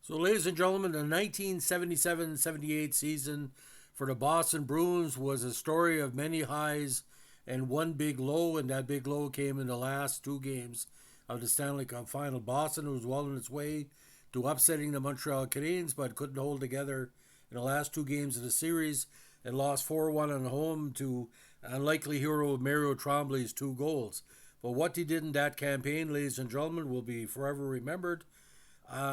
So, ladies and gentlemen, the 1977-78 season for the Boston Bruins was a story of many highs and one big low, and that big low came in the last two games of the Stanley Cup final. Boston was well on its way to upsetting the Montreal Canadiens, but couldn't hold together in the last two games of the series and lost 4-1 on home to unlikely hero Mario Tremblay's two goals. But what he did in that campaign, ladies and gentlemen, will be forever remembered.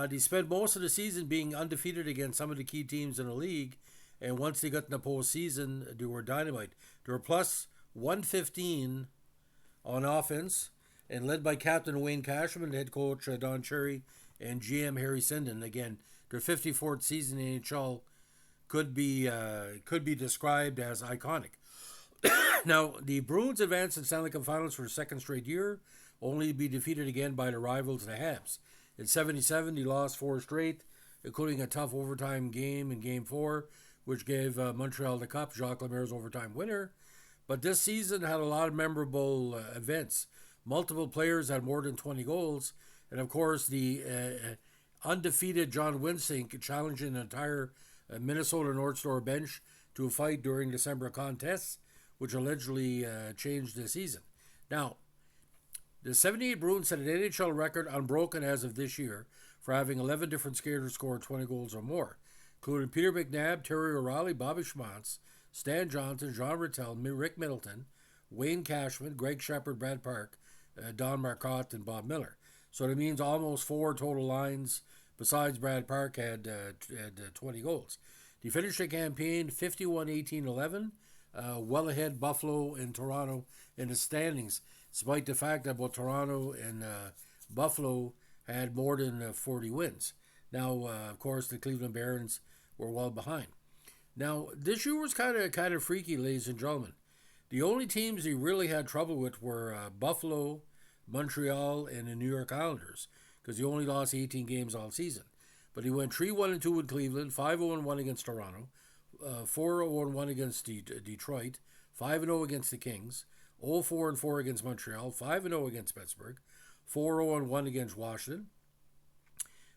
They spent most of the season being undefeated against some of the key teams in the league, and once they got in the postseason, they were dynamite. They were plus 115 on offense, and led by Captain Wayne Cashman, head coach Don Cherry, and GM Harry Sinden. Again, their 54th season in NHL could be described as iconic. Now, the Bruins advanced in Stanley Cup Finals for a second straight year, only to be defeated again by the rivals, the Habs. In 77, he lost four straight, including a tough overtime game in Game 4, which gave Montreal the Cup, Jacques Lemaire's overtime winner. But this season had a lot of memorable events. Multiple players had more than 20 goals, and of course, the undefeated John Winsink challenging the entire Minnesota North Star bench to a fight during December contests, which allegedly changed the season. Now, the 78 Bruins set an NHL record unbroken as of this year for having 11 different skaters score 20 goals or more, including Peter McNabb, Terry O'Reilly, Bobby Schmantz, Stan Johnson, Jean Rattel, Rick Middleton, Wayne Cashman, Greg Shepard, Brad Park, Don Marcotte, and Bob Miller. So that means almost four total lines besides Brad Park had 20 goals. They finished the campaign 51-18-11, well ahead Buffalo and Toronto in the standings, despite the fact that both Toronto and Buffalo had more than 40 wins. Now, of course, the Cleveland Barons were well behind. Now, this year was kind of freaky, ladies and gentlemen. The only teams he really had trouble with were Buffalo, Montreal, and the New York Islanders, because he only lost 18 games all season. But he went 3-1-2 in Cleveland, 5-0-1 against Toronto, 4-0-1 against Detroit, 5-0 against the Kings, 0-4-4 against Montreal, 5-0 against Pittsburgh, 4-0-1 against Washington,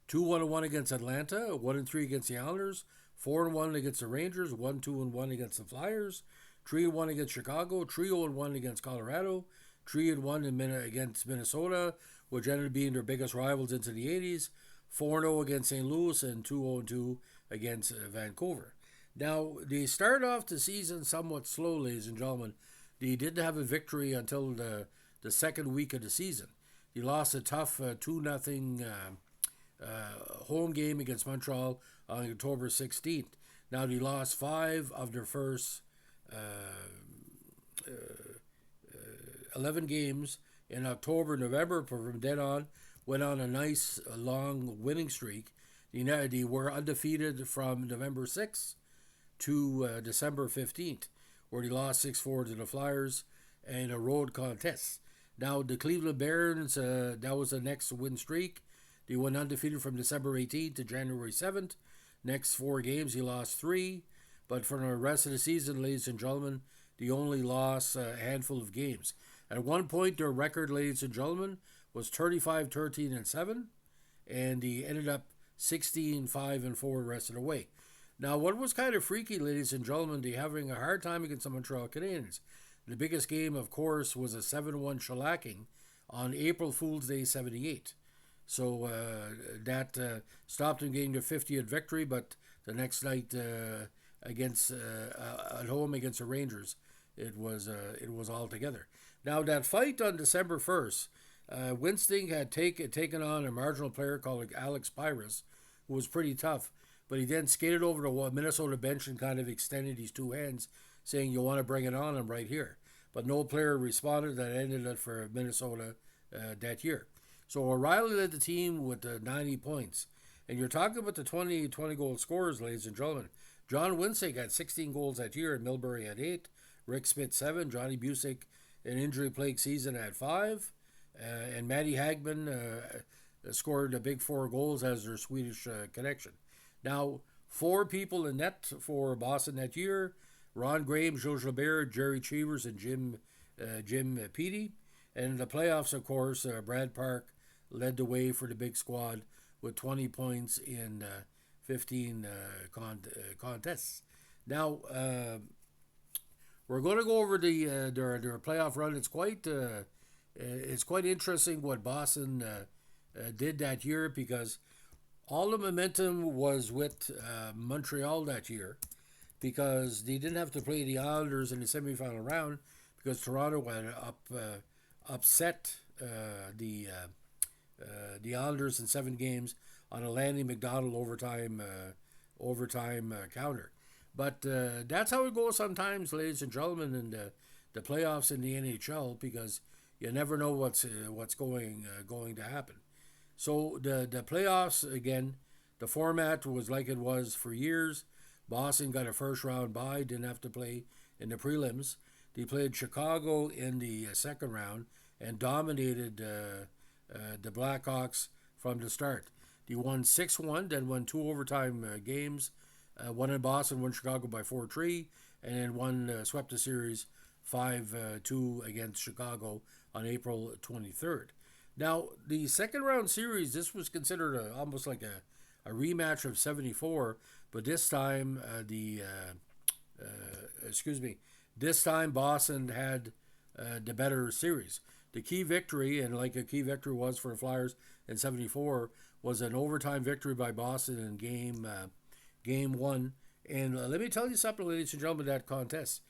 2-1-1 against Atlanta, 1-3 against the Islanders, 4-1 against the Rangers, 1-2-1 against the Flyers, 3-1 against Chicago, 3-0-1 against Colorado, 3-1 against Minnesota, which ended up being their biggest rivals into the 80s, 4-0 against St. Louis, and 2-0-2 against Vancouver. Now, they started off the season somewhat slow, ladies and gentlemen. They didn't have a victory until the second week of the season. They lost a tough 2-0 home game against Montreal on October 16th. Now, they lost 5 of their first 11 games in October, November. From then on, went on a nice long winning streak. They were undefeated from November 6th to December 15th, where they lost 6-4 to the Flyers in a road contest. Now, the Cleveland Barons, that was the next win streak. They went undefeated from December 18th to January 7th. Next 4 games, he lost 3. But for the rest of the season, ladies and gentlemen, they only lost a handful of games. At one point, their record, ladies and gentlemen, was 35-13-7, and they ended up 16-5-4 the rest of the way. Now, what was kind of freaky, ladies and gentlemen, they having a hard time against the Montreal Canadiens. The biggest game, of course, was a 7-1 shellacking on April Fool's Day 78. So that stopped them getting their 50th victory, but the next night against at home against the Rangers, it was all together. Now, that fight on December 1st, Winston had taken on a marginal player called Alex Pyrus, who was pretty tough. But he then skated over to Minnesota bench and kind of extended his two hands, saying, "You want to bring it on? I'm right here." But no player responded. That ended it for Minnesota that year. So O'Reilly led the team with 90 points. And you're talking about the 20 goal scorers, ladies and gentlemen. John Winsink had 16 goals that year, and Milbury had 8. Rick Smith 7. Johnny Busick, an injury-plagued season, had 5. And Matty Hagman scored the big 4 goals as their Swedish connection. Now, 4 people in net for Boston that year: Ron Graham, Joe Gilbert, Jerry Cheevers, and Jim Petey. And in the playoffs, of course, Brad Park led the way for the big squad with 20 points in 15 contests. Now, we're going to go over their playoff run. It's quite interesting what Boston did that year, because all the momentum was with Montreal that year, because they didn't have to play the Islanders in the semifinal round because Toronto had upset the Islanders in 7 games on a Lanny McDonald overtime counter. But that's how it goes sometimes, ladies and gentlemen, in the playoffs in the NHL, because you never know what's going to happen. So the playoffs, again, the format was like it was for years. Boston got a first round bye, didn't have to play in the prelims. They played Chicago in the second round and dominated the Blackhawks from the start. They won 6-1, then won 2 overtime games. One in Boston, one in Chicago by 4-3, and then swept the series 5-2 against Chicago on April 23rd. Now, the second round series, this was considered almost like a rematch of 74, but this time this time Boston had the better series. The key victory, and like a key victory was for the Flyers in 74, was an overtime victory by Boston in game 1. And let me tell you something, ladies and gentlemen, that contest.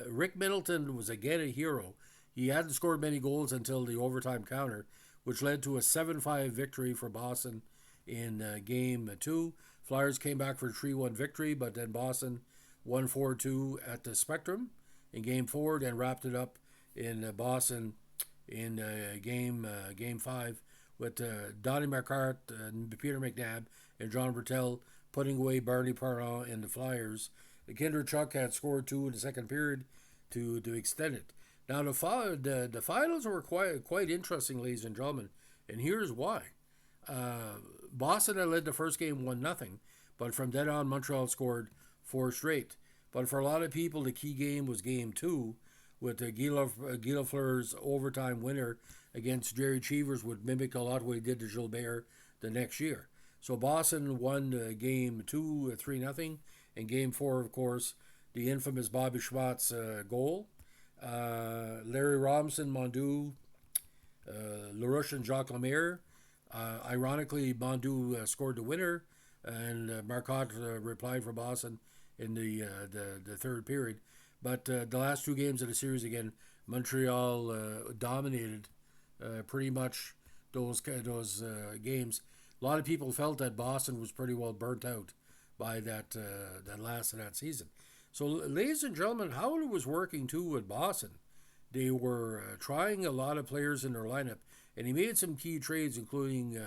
Rick Middleton was again a hero. He hadn't scored many goals until the overtime counter, which led to a 7-5 victory for Boston in game 2. Flyers came back for a 3-1 victory, but then Boston won 4-2 at the Spectrum in game 4, then wrapped it up in Boston in game 5 with Donnie Marquardt, Peter McNabb, and John Bertel putting away Barney Parent and the Flyers. Kinderchuk had scored 2 in the second period to extend it. Now the finals were quite interesting, ladies and gentlemen, and here's why. Boston had led the first game 1-0, but from then on Montreal scored 4 straight. But for a lot of people, the key game was game 2, with Guy Lafleur's overtime winner against Jerry Cheevers would mimic a lot what he did to Gilbert the next year. So Boston won game 2 3-0, and game 4, of course, the infamous Bobby Schwartz goal. Larry Robinson, Mondeau, LaRouche, and Jacques Lemaire. Ironically, Mondeau scored the winner, and Marcotte replied for Boston in the third period. But the last 2 games of the series, again, Montreal dominated pretty much those games. A lot of people felt that Boston was pretty well burnt out by that last of that season. So, ladies and gentlemen, how it was working too with Boston, they were trying a lot of players in their lineup, and he made some key trades, including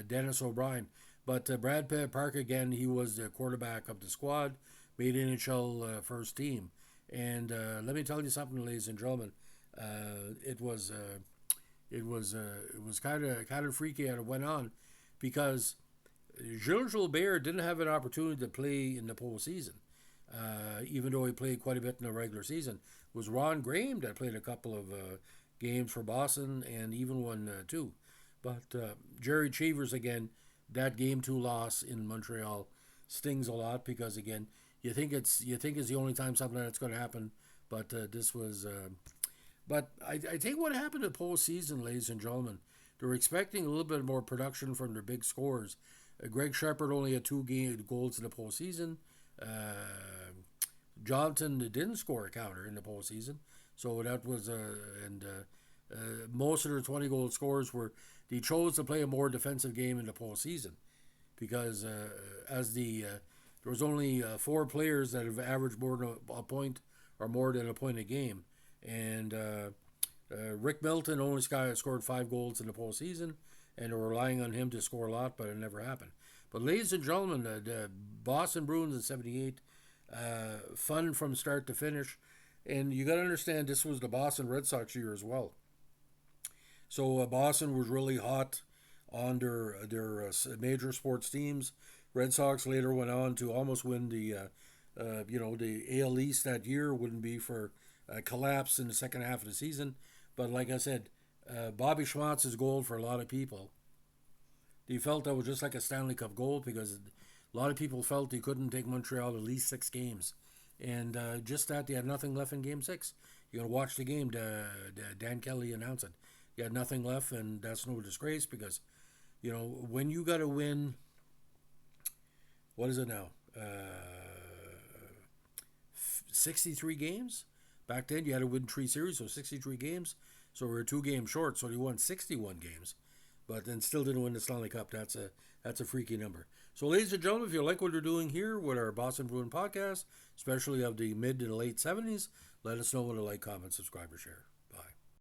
Dennis O'Brien. But Brad Park, again, he was the quarterback of the squad, made NHL first team. And let me tell you something, ladies and gentlemen, it was kind of freaky how it went on, because Gilles Gilbert didn't have an opportunity to play in the postseason, even though he played quite a bit in the regular season. It was Ron Graham that played a couple of games for Boston and even won 2. But Jerry Cheevers, again, that game 2 loss in Montreal stings a lot, because again, you think it's the only time something that's going to happen, but this was. But I think what happened in the postseason, ladies and gentlemen, they were expecting a little bit more production from their big scorers. Greg Shepard only had 2 goals in the postseason. Johnson didn't score a counter in the postseason, so that was most of their 20-goal scorers they chose to play a more defensive game in the postseason, because there was only 4 players that have averaged more than a point or more than a point a game, and Rick Middleton only scored 5 goals in the postseason, and they were relying on him to score a lot, but it never happened. But ladies and gentlemen, the Boston Bruins in '78, fun from start to finish, and you got to understand this was the Boston Red Sox year as well. So Boston was really hot on their major sports teams. Red Sox later went on to almost win the AL East that year. Wouldn't be for a collapse in the second half of the season. But like I said, Bobby Schwartz's goal for a lot of people They felt that was just like a Stanley Cup goal because a lot of people felt he couldn't take Montreal at least 6 games. And just that, they had nothing left in Game 6. You're going to watch the game. Dan Kelly announced it. You had nothing left, and that's no disgrace because, when you got to win, what is it now? 63 games? Back then, you had to win 3 series, so 63 games. So we were 2 games short, so they won 61 games. But then still didn't win the Stanley Cup. That's a freaky number. So, ladies and gentlemen, if you like what we're doing here with our Boston Bruin podcast, especially of the mid and late 70s, let us know with a like, comment, subscribe, or share.